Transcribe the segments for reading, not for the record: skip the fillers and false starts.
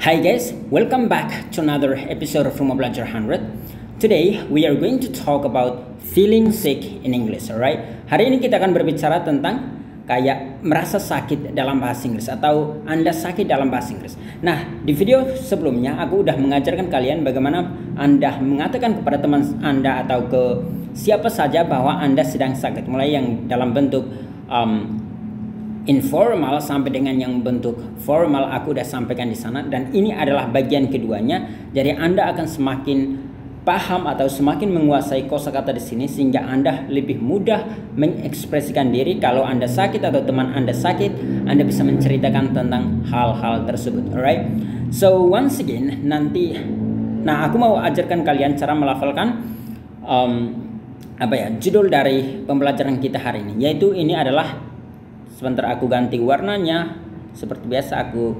Hi guys, welcome back to another episode of Rumah Belajar 100. Today we are going to talk about feeling sick in English, alright? Hari ini kita akan berbicara tentang kayak merasa sakit dalam bahasa Inggris atau Anda sakit dalam bahasa Inggris. Nah, di video sebelumnya aku udah mengajarkan kalian bagaimana Anda mengatakan kepada teman Anda atau ke siapa saja bahwa Anda sedang sakit, mulai yang dalam bentuk informal sampai dengan yang bentuk formal aku udah sampaikan di sana, dan ini adalah bagian keduanya. Jadi Anda akan semakin paham atau semakin menguasai kosakata di sini sehingga Anda lebih mudah mengekspresikan diri. Kalau Anda sakit atau teman Anda sakit, Anda bisa menceritakan tentang hal-hal tersebut. Alright. So once again aku mau ajarkan kalian cara melafalkan judul dari pembelajaran kita hari ini, yaitu ini adalah, sebentar aku ganti warnanya, seperti biasa aku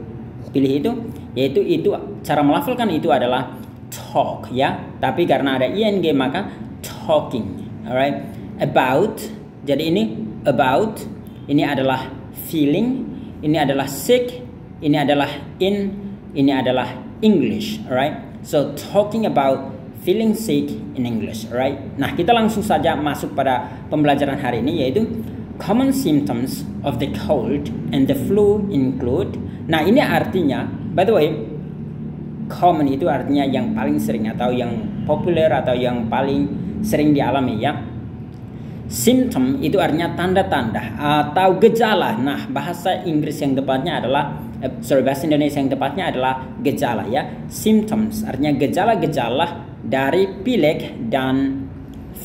pilih itu, yaitu cara melafalkan itu adalah talk ya, tapi karena ada ing maka talking. Alright, about, jadi ini about, ini adalah feeling, ini adalah sick, ini adalah in, ini adalah English. Alright, so talking about feeling sick in English. Alright, nah kita langsung saja masuk pada pembelajaran hari ini, yaitu common symptoms of the cold and the flu include. Nah, ini artinya, by the way, common itu artinya yang paling sering atau yang populer atau yang paling sering dialami ya. Symptom itu artinya tanda-tanda atau gejala. Nah, bahasa Inggris yang tepatnya adalah bahasa Indonesia yang tepatnya adalah gejala ya. Symptoms artinya gejala-gejala dari pilek dan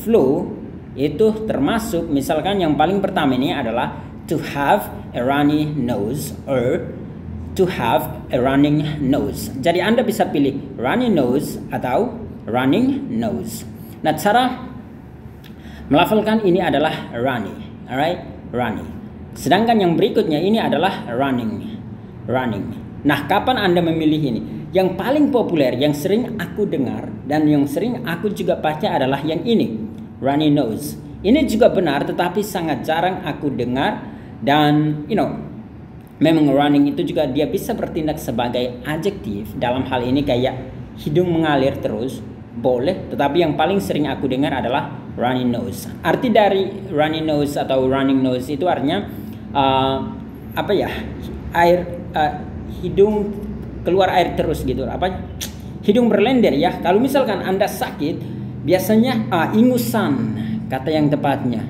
flu. Itu termasuk, misalkan yang paling pertama ini adalah to have a runny nose or to have a running nose. Jadi Anda bisa pilih runny nose atau running nose. Nah, cara melafalkan ini adalah runny. Alright, runny. Sedangkan yang berikutnya ini adalah running. Nah, kapan Anda memilih ini? Yang paling populer, yang sering aku dengar dan yang sering aku juga pakai adalah yang ini, runny nose. Ini juga benar, tetapi sangat jarang aku dengar. Dan memang running itu juga dia bisa bertindak sebagai adjektif. Dalam hal ini kayak hidung mengalir terus, boleh. Tetapi yang paling sering aku dengar adalah runny nose. Arti dari runny nose atau running nose itu artinya hidung keluar air terus gitu. Hidung berlendir ya. Kalau misalkan Anda sakit, biasanya ingusan kata yang tepatnya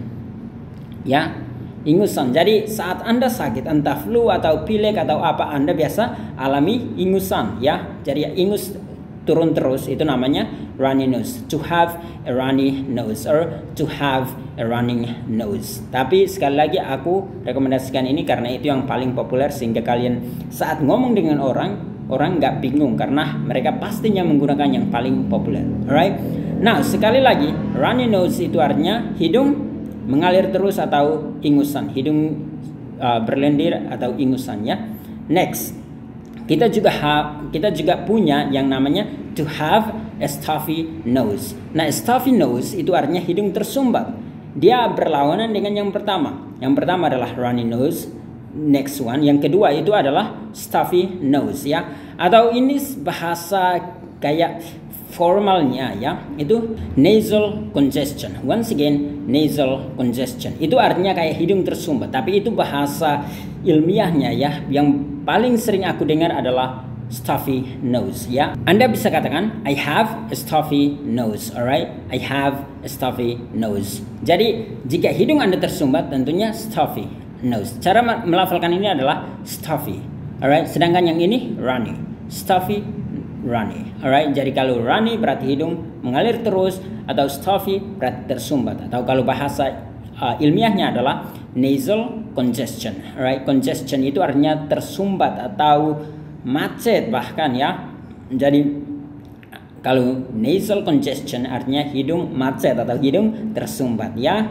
ya, ingusan. Jadi saat Anda sakit entah flu atau pilek atau apa, Anda biasa alami ingusan ya. Jadi ingus turun terus, itu namanya runny nose. To have a runny nose or to have a running nose. Tapi sekali lagi aku rekomendasikan ini karena itu yang paling populer, sehingga kalian saat ngomong dengan orang nggak bingung karena mereka pastinya menggunakan yang paling populer. Alright. Nah, sekali lagi, runny nose itu artinya hidung mengalir terus atau ingusan, hidung berlendir atau ingusan ya. Next, kita juga punya yang namanya to have a stuffy nose. Nah, stuffy nose itu artinya hidung tersumbat. Dia berlawanan dengan yang pertama. Yang pertama adalah runny nose. Next one, yang kedua itu adalah stuffy nose ya. Atau ini bahasa kayak formalnya ya, itu nasal congestion. Once again, nasal congestion. Itu artinya kayak hidung tersumbat, tapi itu bahasa ilmiahnya ya. Yang paling sering aku dengar adalah stuffy nose ya. Anda bisa katakan I have a stuffy nose. Alright, I have a stuffy nose. Jadi jika hidung Anda tersumbat, tentunya stuffy nose. Cara melafalkan ini adalah stuffy. Alright, sedangkan yang ini runny. Stuffy, runny. Alright, jadi kalau runny berarti hidung mengalir terus, atau stuffy berarti tersumbat, atau kalau bahasa ilmiahnya adalah nasal congestion. Alright, congestion itu artinya tersumbat atau macet bahkan ya. Jadi kalau nasal congestion artinya hidung macet atau hidung tersumbat ya.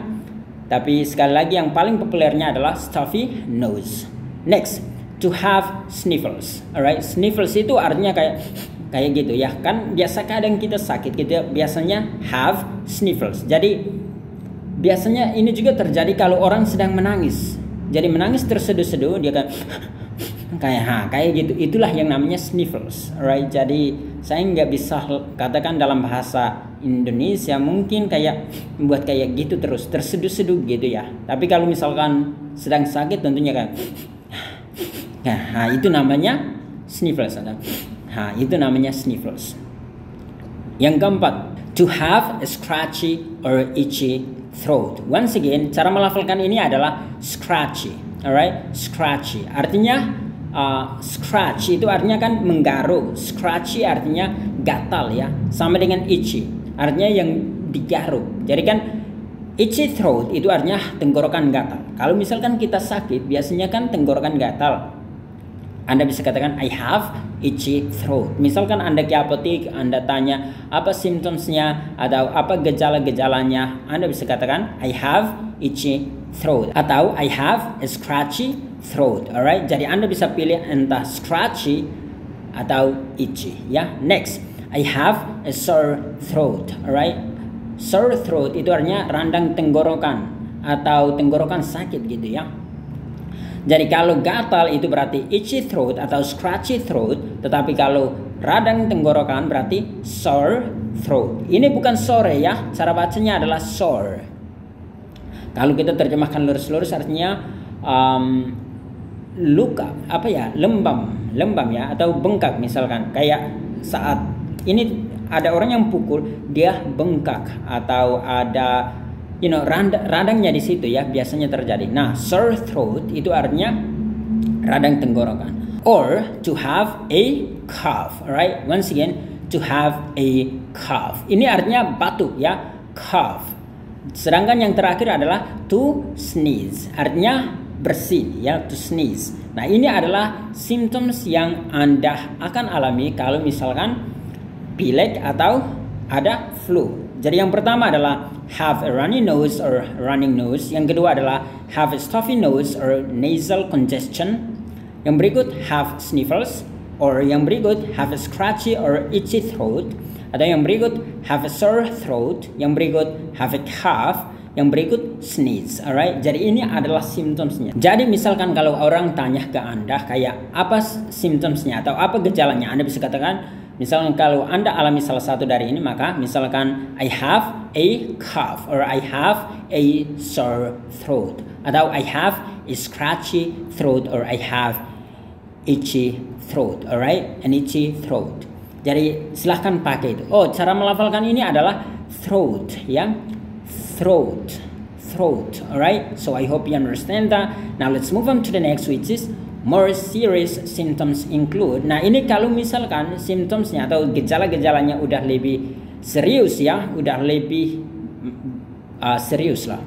Tapi sekali lagi yang paling populernya adalah stuffy nose. Next, to have sniffles. Alright, sniffles itu artinya kayak gitu ya. Kan biasa kadang kita sakit, kita biasanya have sniffles. Jadi biasanya ini juga terjadi kalau orang sedang menangis. Jadi menangis terseduh-seduh, dia kan kayak gitu. Itulah yang namanya sniffles, alright. Jadi saya nggak bisa katakan dalam bahasa Indonesia, mungkin kayak membuat kayak gitu terus terseduh-seduh gitu ya. Tapi kalau misalkan sedang sakit tentunya kan, nah itu namanya sniffles. Nah itu namanya sniffles. Yang keempat, to have a scratchy or itchy throat. Once again, cara melafalkan ini adalah scratchy, alright, scratchy. Artinya scratch itu artinya kan menggaruk, scratchy artinya gatal ya, sama dengan itchy artinya yang digaruk. Jadi kan itchy throat itu artinya tenggorokan gatal. Kalau misalkan kita sakit biasanya kan tenggorokan gatal, Anda bisa katakan I have itchy throat. Misalkan Anda ke apotek, Anda tanya apa symptomsnya atau apa gejala-gejalanya, Anda bisa katakan I have itchy throat atau I have a scratchy throat, alright. Jadi Anda bisa pilih entah scratchy atau itchy ya. Next, I have a sore throat, alright. Sore throat itu artinya radang tenggorokan atau tenggorokan sakit gitu ya. Jadi kalau gatal itu berarti itchy throat atau scratchy throat, tetapi kalau radang tenggorokan berarti sore throat. Ini bukan sore ya, cara bacanya adalah sore. Kalau kita terjemahkan lurus-lurus artinya luka, apa ya, lembam ya, atau bengkak. Misalkan kayak saat ini ada orang yang pukul, dia bengkak atau ada radangnya di situ ya, biasanya terjadi. Nah, sore throat itu artinya radang tenggorokan. Or to have a cough, alright. Once again, to have a cough. Ini artinya batuk ya, cough. Sedangkan yang terakhir adalah to sneeze, artinya bersin ya, to sneeze. Nah, ini adalah symptoms yang Anda akan alami kalau misalkan pilek atau ada flu. Jadi yang pertama adalah have a runny nose or running nose. Yang kedua adalah have a stuffy nose or nasal congestion. Yang berikut have sniffles, or yang berikut have a scratchy or itchy throat. Atau yang berikut have a sore throat. Yang berikut have a cough. Yang berikut sneeze, alright. Jadi ini adalah symptomsnya. Jadi misalkan kalau orang tanya ke Anda kayak apa symptomsnya atau apa gejalanya, Anda bisa katakan, misalkan kalau Anda alami salah satu dari ini, maka misalkan I have a cough or I have a sore throat, atau I have a scratchy throat or I have itchy throat, alright, an itchy throat. Jadi silahkan pakai itu. Oh, cara melafalkan ini adalah throat ya. Throat, alright. So I hope you understand that. Now let's move on to the next, which is more serious symptoms include. Nah, ini kalau misalkan symptomsnya atau gejala-gejalanya udah lebih serius ya, udah lebih serius lah.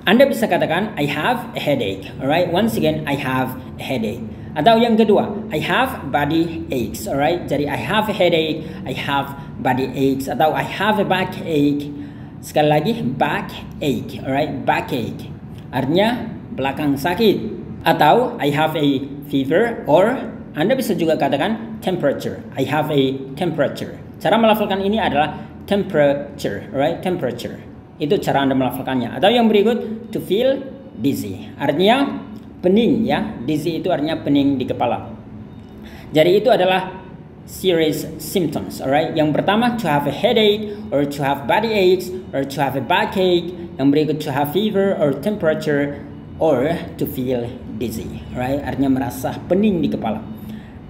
Anda bisa katakan I have a headache, alright. Once again, I have a headache. Atau yang kedua, I have body aches, alright. Jadi I have a headache, I have body aches, atau I have a backache. Sekali lagi, backache, alright, backache artinya belakang sakit. Atau I have a fever, or Anda bisa juga katakan temperature. I have a temperature. Cara melafalkan ini adalah temperature, alright, temperature. Itu cara Anda melafalkannya. Atau yang berikut, to feel dizzy, artinya pening ya. Dizzy itu artinya pening di kepala. Jadi itu adalah serious symptoms, alright. Yang pertama, to have a headache or to have body aches or to have a backache. Yang berikut, to have fever or temperature or to feel dizzy, alright, artinya merasa pening di kepala.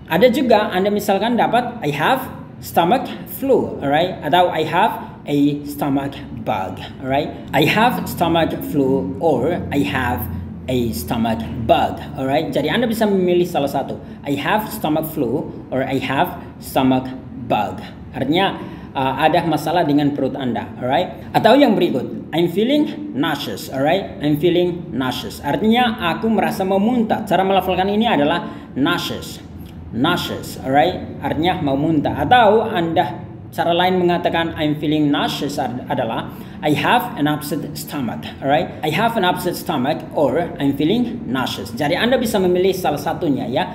Ada juga Anda misalkan dapat I have stomach flu, alright, atau I have a stomach bug, alright. I have stomach flu or I have a stomach bug, alright. Jadi Anda bisa memilih salah satu. I have stomach flu or I have stomach bug. Artinya ada masalah dengan perut Anda, alright. Atau yang berikut, I'm feeling nauseous, alright. I'm feeling nauseous. Artinya aku merasa memuntah. Cara melafalkan ini adalah nauseous. Nauseous, alright. Artinya memuntah. Atau Anda cara lain mengatakan I'm feeling nauseous adalah I have an upset stomach, alright. I have an upset stomach or I'm feeling nauseous. Jadi Anda bisa memilih salah satunya ya.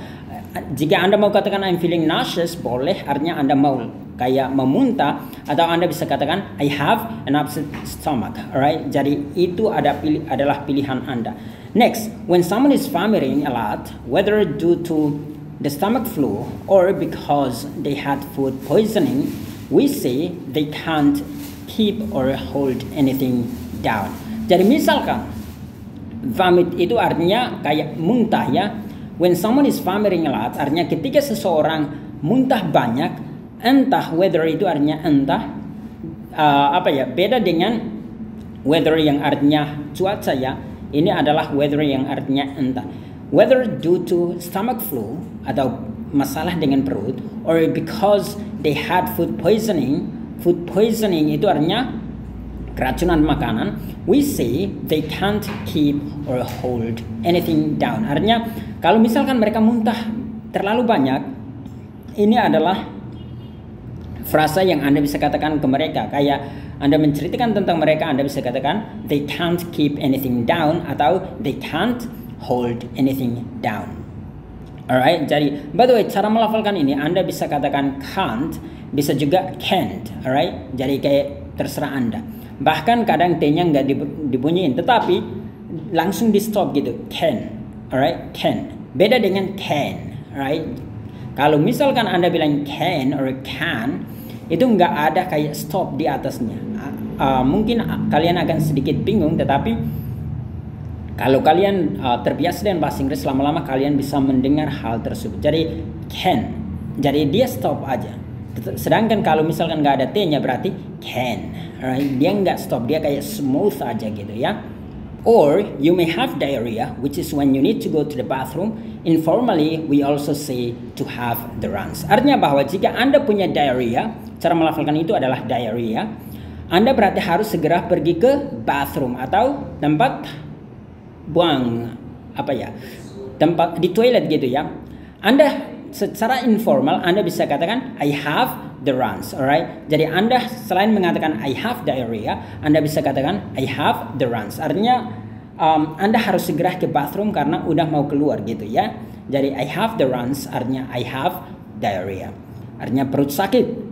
Jika Anda mau katakan I'm feeling nauseous, boleh, artinya Anda mau kayak memuntah. Atau Anda bisa katakan I have an upset stomach, alright. Jadi itu adalah pilihan Anda. Next, when someone is vomiting a lot, whether due to the stomach flu or because they had food poisoning, we say they can't keep or hold anything down. Jadi misalkan vomit itu artinya kayak muntah ya. When someone is vomiting a lot, artinya ketika seseorang muntah banyak, entah weather itu artinya entah beda dengan weather yang artinya cuaca ya. Ini adalah weather yang artinya entah. Whether due to stomach flu atau masalah dengan perut, or because they had food poisoning. Food poisoning itu artinya keracunan makanan. We say they can't keep or hold anything down. Artinya kalau misalkan mereka muntah terlalu banyak, ini adalah frasa yang Anda bisa katakan ke mereka. Kayak Anda menceritakan tentang mereka, Anda bisa katakan they can't keep anything down atau they can't hold anything down. Alright, jadi by the way cara melafalkan ini Anda bisa katakan can't, bisa juga can't. Alright, jadi kayak terserah Anda. Bahkan kadang T-nya nggak dibunyiin, tetapi langsung di stop gitu. Can, alright, can. Beda dengan can, alright. Kalau misalkan Anda bilang can or can, itu nggak ada kayak stop di atasnya. Mungkin kalian akan sedikit bingung, tetapi kalau kalian terbiasa dengan bahasa Inggris, lama-lama kalian bisa mendengar hal tersebut. Jadi can, jadi dia stop aja. Sedangkan kalau misalkan nggak ada T-nya berarti can, alright? Dia nggak stop, dia kayak smooth aja gitu ya. Or you may have diarrhea, which is when you need to go to the bathroom. Informally, we also say to have the runs. Artinya bahwa jika Anda punya diarrhea, cara melafalkan itu adalah diarrhea. Anda berarti harus segera pergi ke bathroom atau tempat buang tempat di toilet gitu ya. Anda secara informal Anda bisa katakan I have the runs, alright? Jadi Anda selain mengatakan I have diarrhea, Anda bisa katakan I have the runs. Artinya Anda harus segera ke bathroom karena udah mau keluar gitu ya. Jadi I have the runs artinya I have diarrhea. Artinya perut sakit.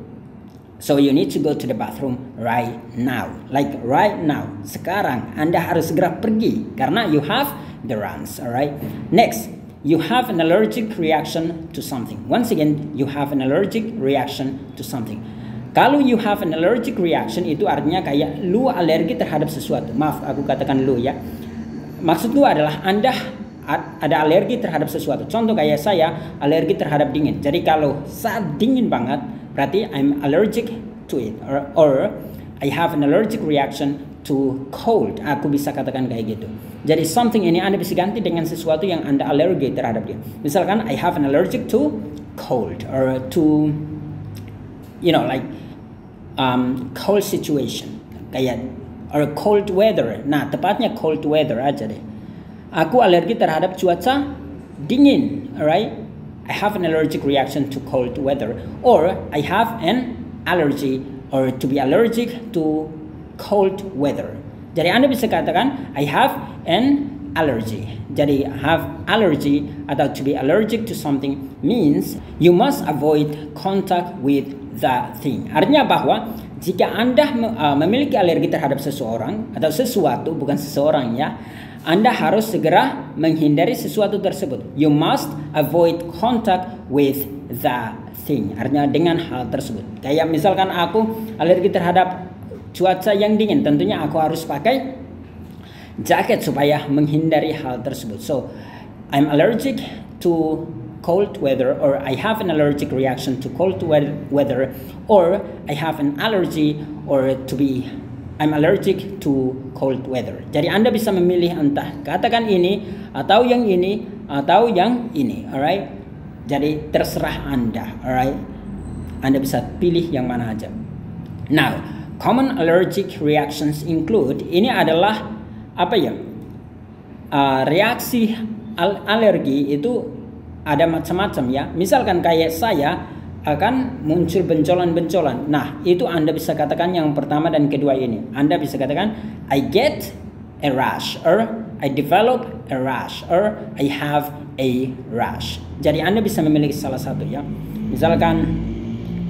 So you need to go to the bathroom right now. Like right now. Sekarang Anda harus segera pergi karena you have the runs, alright? Next, you have an allergic reaction to something. Once again, you have an allergic reaction to something. Kalau you have an allergic reaction itu artinya kayak lu alergi terhadap sesuatu. Maaf, aku katakan lu ya. Maksud lu adalah Anda ada alergi terhadap sesuatu. Contoh kayak saya alergi terhadap dingin. Jadi kalau saat dingin banget, berarti I'm allergic to it. Or I have an allergic reaction to cold. Aku bisa katakan kayak gitu. Jadi something ini Anda bisa ganti dengan sesuatu yang Anda alergi terhadap dia. Misalkan I have an allergic to cold or to cold situation. Kayak or cold weather. Nah, tepatnya cold weather aja deh. Aku alergi terhadap cuaca dingin, alright? I have an allergic reaction to cold weather, or I have an allergy or to be allergic to cold weather. Jadi Anda bisa katakan I have an allergy. Jadi have allergy atau to be allergic to something means you must avoid contact with that thing. Artinya bahwa jika Anda memiliki alergi terhadap seseorang atau sesuatu, bukan seseorang ya, Anda harus segera menghindari sesuatu tersebut. You must avoid contact with that thing. Artinya dengan hal tersebut. Kayak misalkan aku alergi terhadap cuaca yang dingin, tentunya aku harus pakai jaket supaya menghindari hal tersebut. So, I'm allergic to cold weather, or I have an allergic reaction to cold weather, or I have an allergy I'm allergic to cold weather. Jadi Anda bisa memilih entah katakan ini atau yang ini atau yang ini, alright? Jadi terserah Anda, alright? Anda bisa pilih yang mana aja. Now, common allergic reactions include, ini adalah reaksi alergi itu ada macam-macam ya. Misalkan kayak saya akan muncul bencolan-bencolan. Nah, itu Anda bisa katakan yang pertama dan kedua ini. Anda bisa katakan I get a rash, or I develop a rash, or I have a rash. Jadi Anda bisa memilih salah satu ya. Misalkan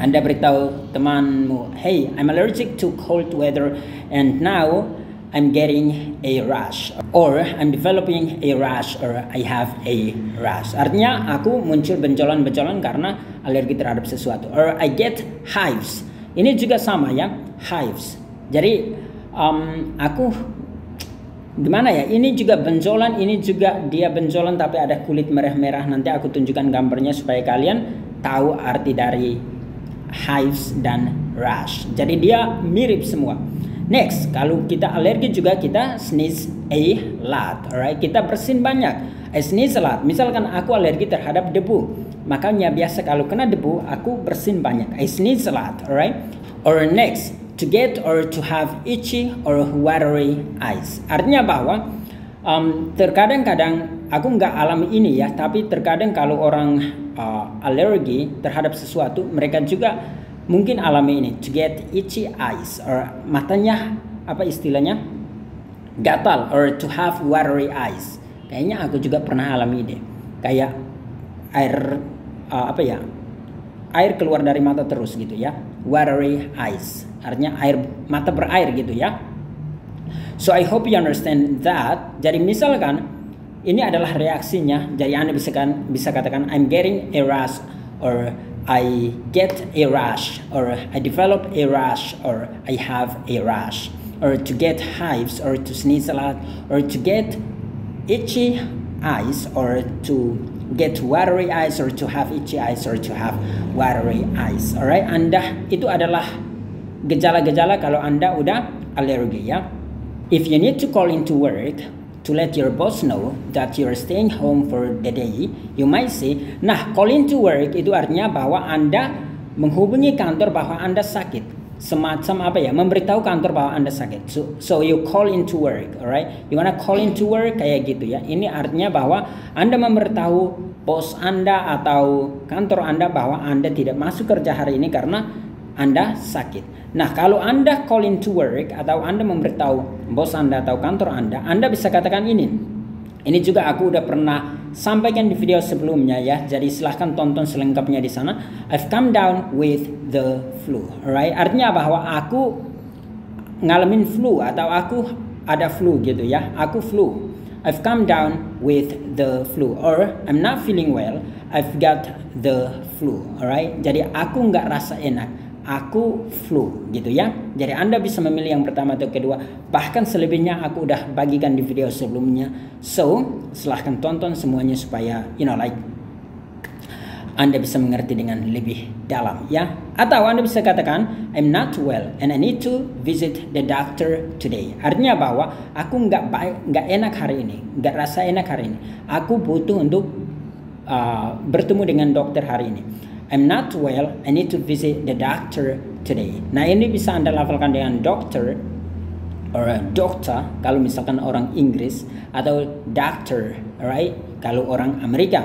Anda beritahu temanmu, hey, I'm allergic to cold weather and now I'm getting a rash, or I'm developing a rash, or I have a rash. Artinya aku muncul benjolan-benjolan karena alergi terhadap sesuatu. Or I get hives. Ini juga sama ya, hives. Jadi aku gimana ya? Ini juga benjolan, ini juga dia benjolan tapi ada kulit merah-merah. Nanti aku tunjukkan gambarnya supaya kalian tahu arti dari hives dan rash. Jadi dia mirip semua. Next, kalau kita alergi juga kita sneeze a lot, alright? Kita bersin banyak. I sneeze a lot. Misalkan aku alergi terhadap debu, makanya biasa kalau kena debu aku bersin banyak. I sneeze a lot, alright? Or next, to get or to have itchy or watery eyes. Artinya bahwa terkadang-kadang aku nggak alami ini ya, tapi terkadang kalau orang alergi terhadap sesuatu, mereka juga mungkin alami ini, to get itchy eyes, or matanya apa istilahnya gatal, or to have watery eyes. Kayaknya aku juga pernah alami deh, kayak air air keluar dari mata terus gitu ya, watery eyes, artinya air mata berair gitu ya. So I hope you understand that. Jadi misalkan ini adalah reaksinya, jadi Anda bisa katakan I'm getting a rash, or I get a rash, or I develop a rash, or I have a rash. Or to get hives, or to sneeze a lot, or to get itchy eyes, or to get watery eyes, or to have itchy eyes, or to have watery eyes. Alright, Anda itu adalah gejala-gejala kalau Anda udah alergi ya. If you need to call into work to let your boss know that you're staying home for the day, you might say, nah, call into work itu artinya bahwa Anda menghubungi kantor bahwa Anda sakit. Semacam apa ya, memberitahu kantor bahwa Anda sakit. So you call into work, alright? You wanna call into work kayak gitu ya. Ini artinya bahwa Anda memberitahu bos Anda atau kantor Anda bahwa Anda tidak masuk kerja hari ini karena Anda sakit. Nah, kalau Anda call into work atau Anda memberitahu bos Anda atau kantor Anda bisa katakan ini. Ini juga aku udah pernah sampaikan di video sebelumnya ya. Jadi silahkan tonton selengkapnya di sana. I've come down with the flu, alright? Artinya bahwa aku ngalamin flu atau aku ada flu gitu ya. Aku flu. I've come down with the flu, or I'm not feeling well. I've got the flu, alright? Jadi aku nggak rasa enak. Aku flu gitu ya. Jadi Anda bisa memilih yang pertama atau kedua. Bahkan selebihnya aku udah bagikan di video sebelumnya. So silahkan tonton semuanya supaya Anda bisa mengerti dengan lebih dalam ya. Atau Anda bisa katakan I'm not well and I need to visit the doctor today. Artinya bahwa aku nggak enak hari ini, nggak rasa enak hari ini. Aku butuh untuk bertemu dengan dokter hari ini. I'm not well, I need to visit the doctor today. Nah, ini bisa Anda lafalkan dengan doctor or dokter kalau misalkan orang Inggris, atau doctor, alright, kalau orang Amerika.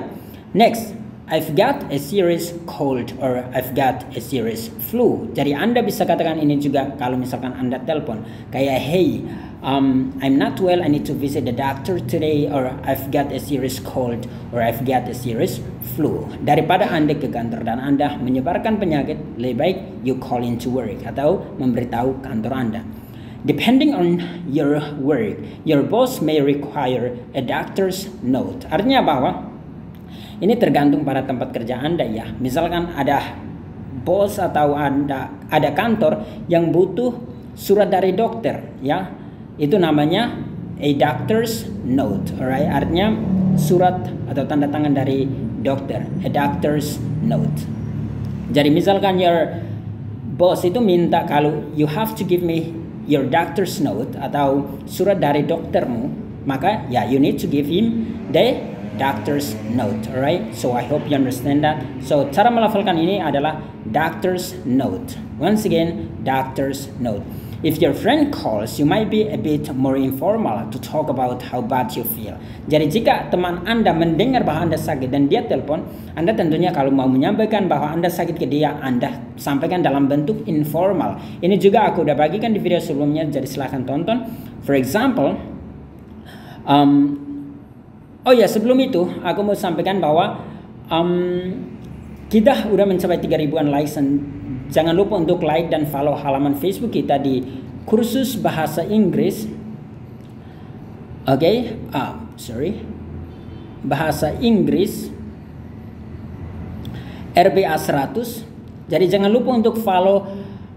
Next, I've got a serious cold, or I've got a serious flu. Jadi Anda bisa katakan ini juga kalau misalkan Anda telepon kayak hey, I'm not well, I need to visit the doctor today, or I've got a serious cold, or I've got a serious flu. Daripada Anda ke kantor dan Anda menyebarkan penyakit, lebih baik you call into work atau memberitahu kantor Anda. Depending on your work, your boss may require a doctor's note. Artinya bahwa ini tergantung pada tempat kerja Anda ya. Misalkan ada bos atau ada kantor yang butuh surat dari dokter ya. Itu namanya a doctor's note, alright? Artinya surat atau tanda tangan dari dokter, a doctor's note. Jadi misalkan your boss itu minta kalau you have to give me your doctor's note atau surat dari doktermu, maka ya you need to give him the doctor's note, alright? So I hope you understand that. So cara melafalkan ini adalah doctor's note. Once again, doctor's note. If your friend calls, you might be a bit more informal to talk about how bad you feel. Jadi jika teman Anda mendengar bahwa Anda sakit dan dia telepon, Anda tentunya kalau mau menyampaikan bahwa Anda sakit ke dia, Anda sampaikan dalam bentuk informal. Ini juga aku udah bagikan di video sebelumnya, jadi silahkan tonton. For example, oh ya, sebelum itu aku mau sampaikan bahwa kita udah mencapai 3.000-an likes. Jangan lupa untuk like dan follow halaman Facebook kita di Kursus Bahasa Inggris Oke, bahasa Inggris RBA 100. Jadi jangan lupa untuk follow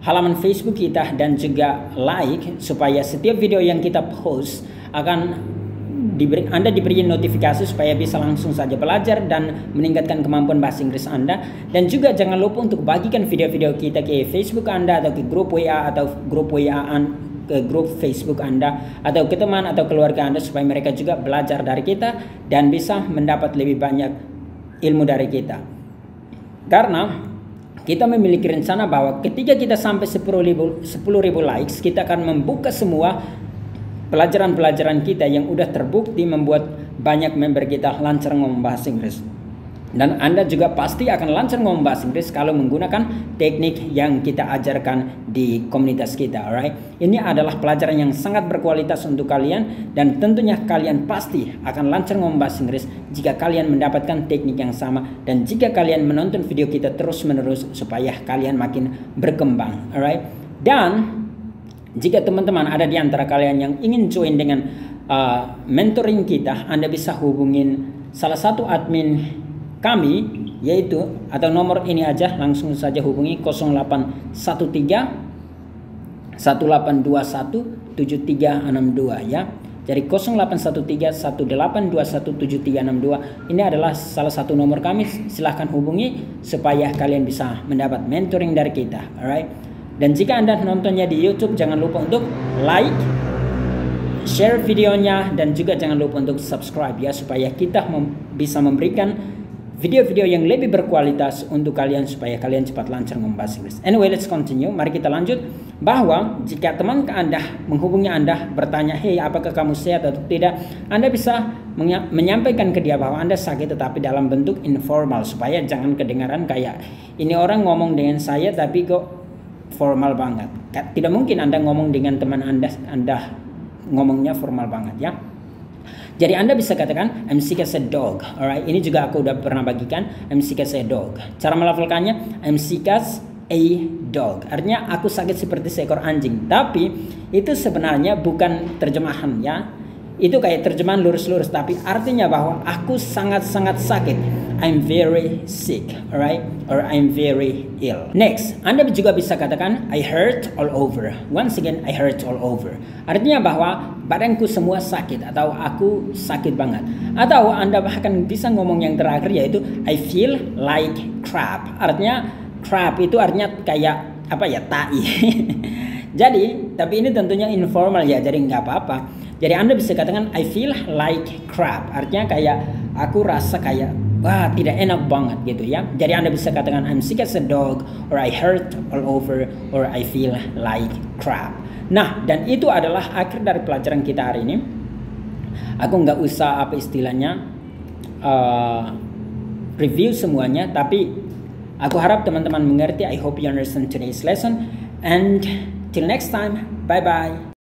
halaman Facebook kita dan juga like supaya setiap video yang kita post akan Anda diberi notifikasi supaya bisa langsung saja belajar dan meningkatkan kemampuan bahasa Inggris Anda. Dan juga jangan lupa untuk bagikan video-video kita ke Facebook Anda atau ke grup WA atau grup WA ke grup Facebook Anda atau ke teman atau keluarga Anda supaya mereka juga belajar dari kita dan bisa mendapat lebih banyak ilmu dari kita. Karena kita memiliki rencana bahwa ketika kita sampai 10.000 likes, kita akan membuka semua pelajaran-pelajaran kita yang udah terbukti membuat banyak member kita lancar ngomong bahasa Inggris. Dan Anda juga pasti akan lancar ngomong bahasa Inggris kalau menggunakan teknik yang kita ajarkan di komunitas kita, alright? Ini adalah pelajaran yang sangat berkualitas untuk kalian dan tentunya kalian pasti akan lancar ngomong bahasa Inggris jika kalian mendapatkan teknik yang sama dan jika kalian menonton video kita terus-menerus supaya kalian makin berkembang, alright? Dan jika teman-teman ada di antara kalian yang ingin join dengan mentoring kita, Anda bisa hubungin salah satu admin kami, yaitu atau nomor ini aja, langsung saja hubungi 0813 1821 7362 ya. Jadi 0813 1821 7362 ini adalah salah satu nomor kami. Silahkan hubungi supaya kalian bisa mendapat mentoring dari kita, alright? Dan jika Anda nontonnya di YouTube, jangan lupa untuk like, share videonya, dan juga jangan lupa untuk subscribe ya, supaya kita bisa memberikan video-video yang lebih berkualitas untuk kalian supaya kalian cepat lancar ngomong bahasa Inggris. Anyway, let's continue. Mari kita lanjut. Bahwa jika teman Anda menghubungi Anda bertanya, hey, apakah kamu sehat atau tidak, Anda bisa menyampaikan ke dia bahwa Anda sakit tetapi dalam bentuk informal supaya jangan kedengaran kayak ini orang ngomong dengan saya tapi kok formal banget. Tidak mungkin Anda ngomong dengan teman Anda ngomongnya formal banget ya. Jadi Anda bisa katakan I'm sick as a dog, alright? Ini juga aku udah pernah bagikan, I'm sick as a dog. Cara melafalkannya I'm sick as a dog. Artinya aku sakit seperti seekor anjing. Tapi itu sebenarnya bukan terjemahan ya. Itu kayak terjemahan lurus-lurus, tapi artinya bahwa aku sangat-sangat sakit. I'm very sick, alright? Or I'm very ill. Next, Anda juga bisa katakan I hurt all over. Once again, I hurt all over. Artinya bahwa badanku semua sakit atau aku sakit banget. Atau Anda bahkan bisa ngomong yang terakhir yaitu I feel like crap. Artinya crap itu artinya kayak apa ya, tai. Jadi, tapi ini tentunya informal ya, jadi nggak apa-apa. Jadi Anda bisa katakan I feel like crap. Artinya kayak aku rasa kayak wah tidak enak banget gitu ya. Jadi Anda bisa katakan I'm sick as a dog, or I hurt all over, or I feel like crap. Nah, dan itu adalah akhir dari pelajaran kita hari ini. Aku nggak usah apa istilahnya review semuanya, tapi aku harap teman-teman mengerti. I hope you understand today's lesson, and till next time, bye bye.